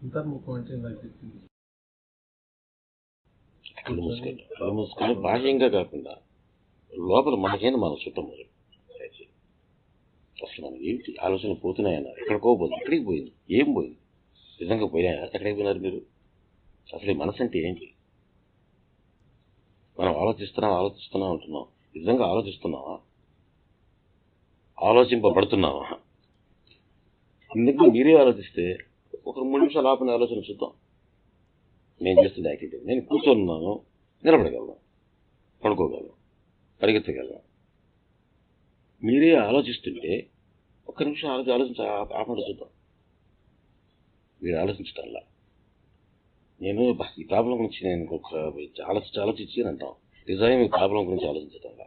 అంతర్ముఖం అంటే నాకు చెప్పింది కళ్ళు మూసుకొని బాహ్యంగా కాకుండా లోపల మనకేంది మన చుట్టం మొదలు అసలు మనకి ఏంటి ఆలోచనలు పోతున్నాయన్నారు. ఎక్కడికో పోతుంది. ఎక్కడికి పోయింది? ఏం పోయింది? నిజంగా పోయినాయా? ఎక్కడికి పోయినారు మీరు? అసలు ఈ మనసు అంటే ఏంటి? మనం ఆలోచిస్తున్నాం అంటున్నాం. నిజంగా ఆలోచిస్తున్నావా? ఆలోచింపబడుతున్నావా? ఇందుకు మీరే ఆలోచిస్తే ఒక 3 నిమిషాలు ఆపని ఆలోచన చూద్దాం. నేను చేస్తున్న యాక్టివిటీ, నేను కూర్చొనున్నాను, నిలబడగలను, పడుకోగలను, పరిగెత్తగలను. మీరే ఆలోచిస్తుంటే ఒక్క నిమిషం ఆపండి చూద్దాం. మీరు ఆలోచించటంలా నేను ఈ ప్రాబ్లం గురించి నేను ఆలోచించి అంటాం. నిజమే మీ ప్రాబ్లం గురించి ఆలోచించటంలా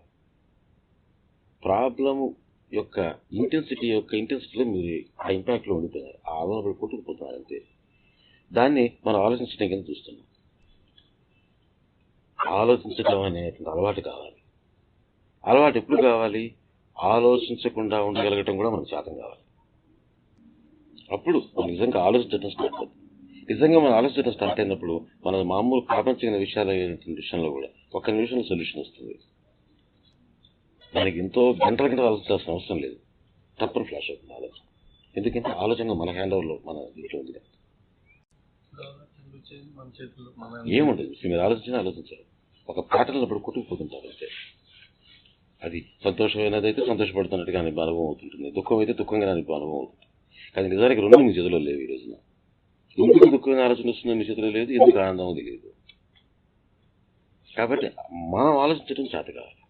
ప్రాబ్లం యొక్క ఇంటెన్సిటీలో మీరు ఆ ఇంపాక్ట్లో ఉండిపోయినారు. ఆ ఆలోచన కొట్టుకుపోతున్నారు అంతే. దాన్ని మనం ఆలోచించడం కింద చూస్తున్నాం. ఆలోచించడం అనేటువంటి అలవాటు కావాలి. అలవాటు ఎప్పుడు కావాలి? ఆలోచించకుండా ఉండగలగటం కూడా మనకు శాతం కావాలి. అప్పుడు మనం నిజంగా ఆలోచించడం స్టార్ట్ అవుతుంది. నిజంగా మనం ఆలోచించడం స్టార్ట్ అయినప్పుడు మన మామూలు ప్రాపంచిక విషయంలో కూడా ఒక్క నిమిషంలో సొల్యూషన్ వస్తుంది. దానికి ఎంతో గంటల ఆలోచించాల్సిన అవసరం లేదు. తప్పని ఫ్లాష్ అవుతుంది ఆలోచన. ఎందుకంటే ఆలోచన మన హ్యాండ్ ఓవర్లో, మన దీంట్లో ఉంది. ఏముండదు. మీరు ఆలోచించారు. ఒక ప్యాటర్న్లో పడి కొట్టుకుపోతుంటారు అంతే. అది సంతోషమైనది అయితే సంతోషపడుతున్నట్టుగా నాకు అనుభవం అవుతుంటుంది. దుఃఖం అయితే దుఃఖంగా నాకు అనుభవం అవుతుంది. కానీ నిజానికి రెండు మీ చేతిలో లేవు. ఈ రోజున ఎందుకు దుఃఖమైన ఆలోచన వస్తుందో మీ చేతిలో లేదు, ఎందుకు ఆనందం తెలియదు. కాబట్టి మనం ఆలోచించడం చేత కావాలి.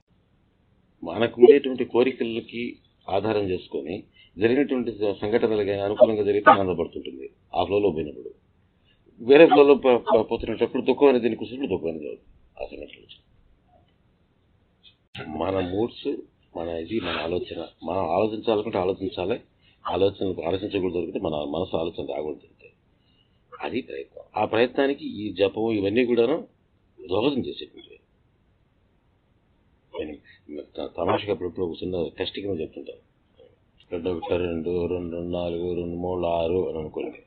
మనకు ఉండేటువంటి కోరికలకి ఆధారం చేసుకొని జరిగినటువంటి సంఘటనలకి అనుకూలంగా జరిగితే ఆనందపడుతుంటుంది. ఆ ఫ్లోలో పోయినప్పుడు వేరే ఫ్లోలో పోతున్నప్పుడు దుఃఖం అనేది దీనికి కూర్చున్నప్పుడు దుఃఖం అనేది ఆ సంఘటనలు. మన మూడ్స్, మన ఆలోచన, మనం ఆలోచించాలనుకుంటే ఆలోచించాలి. ఆలోచించకూడదు అనుకుంటే మన మనసు ఆలోచన రాకూడదు. అది ప్రయత్నం. ఆ ప్రయత్నానికి ఈ జపం ఇవన్నీ కూడాను దోహదం చేసేటువంటి. నేను తమాషగా అప్పుడప్పుడు ఒక చిన్న టెస్ట్ కింద చెప్తుంటాను. 2 1 2 2 4 2 3 6 అని అనుకోండి.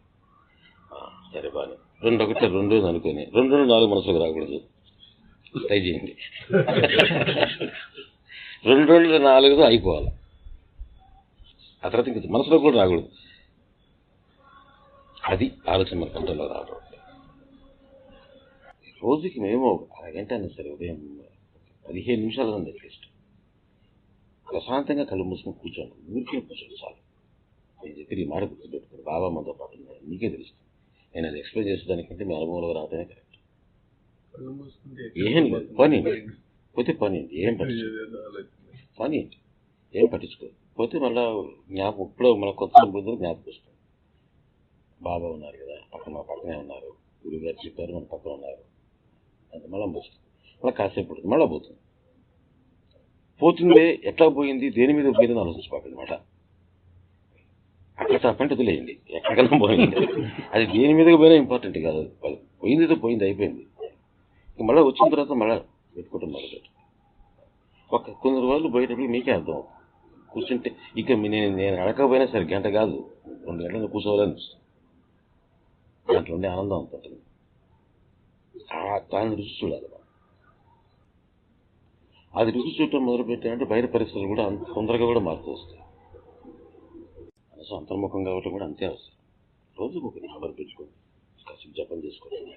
సరే బాగా 2 1 2 అని అనుకోని 2 2 4 మనసులోకి రాకూడదు. ట్రై చేయండి. 2 2 4 అయిపోవాలి. ఆ తర్వాత ఇంక మనసులో కూడా రాకూడదు. అది ఆలోచన మన కంట్రోల్లో రావడం. రోజుకి మేము అరగంట అయినా సరే ఉదయం 15 నిమిషాలు అట్లీస్ట్ ప్రశాంతంగా కళ్ళు మూసుకొని కూర్చోండి. ఊరికే కూర్చోండి చాలు. నేను చెప్పి ఈ మాట గుర్తుపెట్టుకుని బాబా మనతో పాటు ఉన్నాడు. మీకే తెలుస్తుంది. నేను అది ఎక్స్ప్లెయిన్ చేసేదానికంటే మీ అనుభవంలో రావడమే కరెక్ట్. ఏం లేదు, పని పోతే పని ఏంటి, ఏం పట్టించుకో పని ఏంటి, ఏం పట్టించుకో పోతే మళ్ళా జ్ఞాపకం. ఇప్పుడు మన కొత్త బుద్ధులు జ్ఞాపకం వస్తుంది. బాబా ఉన్నారు కదా, మా పక్కనే ఉన్నారు, గురువు గారు చెప్పారు, మన పక్కన ఉన్నారు. అంత మళ్ళీ వస్తుంది. మళ్ళీ కాసేపు పడుతుంది, మళ్ళీ పోతుంది. ఎట్లా పోయింది, దేని మీద పోయిందని ఆలోచించుకోకనమాట. అక్కడ తప్పంటే వదిలేయండి, ఎక్కడికైనా పోయింది. అది దేని మీదకి పోయినా ఇంపార్టెంట్ కాదు. పోయిందితో పోయింది, అయిపోయింది. మళ్ళీ వచ్చిన తర్వాత మళ్ళీ పెట్టుకోవటం మొదలుపెట్టు. కొన్ని రోజులు పోయేటప్పుడు మీకే అర్థం అవుతుంది. కూర్చుంటే ఇక నేను అడగకపోయినా సరే గంట కాదు 2 గంటలు కూర్చోవాలని దాంట్లో ఉండే ఆనందం అంత ఉంటుంది. దాన్ని రుచి చూడాలి. అది రుచి చూడటం మొదలుపెట్టాలంటే బయట పరిస్థితులు కూడా అంత తొందరగా కూడా మారుతూ వస్తాయి. మనసు అంతర్ముఖం కావటం కూడా అంతే అవసరం. రోజుకు ఒక నెంబర్ పెట్టుకోండి, కాసేపు జపం చేసుకోండి.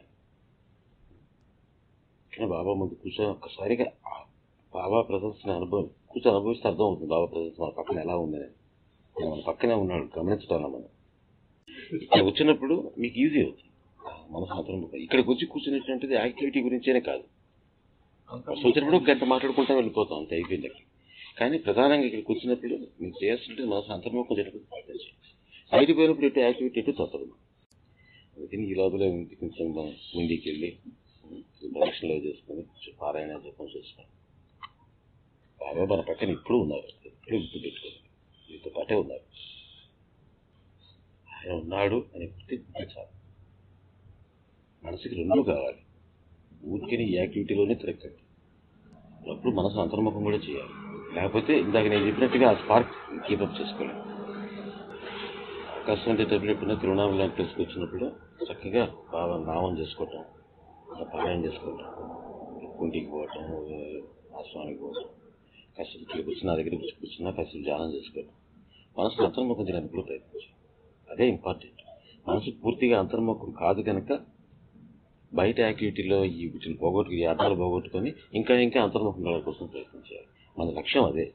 కానీ బాబా ముందు కూర్చొని ఒక్కసారిగా బాబా ప్రదర్శన కూర్చొని అనుభవిస్తే అర్థం అవుతుంది. బాబా ప్రదర్శన మన పక్కన ఎలా ఉందని. మన పక్కనే ఉన్నాడు, గమనించడం. మనం ఇక్కడ వచ్చినప్పుడు మీకు ఈజీ అవుతుంది. మనసు అంతర్ముఖం. ఇక్కడికి వచ్చి కూర్చునేటువంటిది యాక్టివిటీ గురించేనే కాదు. వచ్చినప్పుడు గంట మాట్లాడుకుంటా వెళ్ళిపోతాం, అంతే, అయిపోయింది అక్కడ. కానీ ప్రధానంగా ఇక్కడికి వచ్చినప్పుడు మీకు చేయాల్సింటే మనసు అంతర్ముఖం చేయడం ప్రార్థన చేయండి. బయట పోయినప్పుడు ఎటు యాక్టివిటీ ఎటు తప్పదు. అందుకని ఈ లోపల కొంచెం ముందుకి వెళ్ళి దర్శనలో చేసుకొని పారాయణ జపం చేసుకొని బాబా మన పక్కన ఇప్పుడు ఉన్నారు. ఎప్పుడు గుర్తు పెట్టుకోండి, మీతో పాటే ఉన్నారు. ఆయన ఉన్నాడు అని గుర్తించాలి. మనసుకి 2 కావాలి. ఊరికే ఈ యాక్టివిటీలోనే తిరగండి. అప్పుడు మనసు అంతర్ముఖం కూడా చేయాలి. లేకపోతే ఇందాక నేను చెప్పినట్టుగా ఆ స్పార్క్ కీపప్ చేసుకోలేదు. కష్టం ఉండేటప్పుడు ఎప్పుడైనా తిరువణామల లాంటి ప్లేస్కి వచ్చినప్పుడు చక్కగా బాగా నామం చేసుకోవటం, పారాయణ చేసుకోవటం, కుంటికి పోవటం, ఆశ్రమానికి పోవటం, కాసేపు ఇక్కడికి వచ్చి నా దగ్గర కూర్చున్నా కాసేపు ధ్యానం చేసుకోవటం, మనసును అంతర్ముఖం చేయడానికి కూడా ప్రయత్నించాలి. అదే ఇంపార్టెంట్. మనసు పూర్తిగా అంతర్ముఖం కాదు కనుక బయట యాక్టివిటీలో వీటిని ఈ అర్థాలు పోగొట్టుకొని ఇంకా ఇంకా అంతర్ముఖం కోసం ప్రయత్నించాలి. మన లక్ష్యం అదే.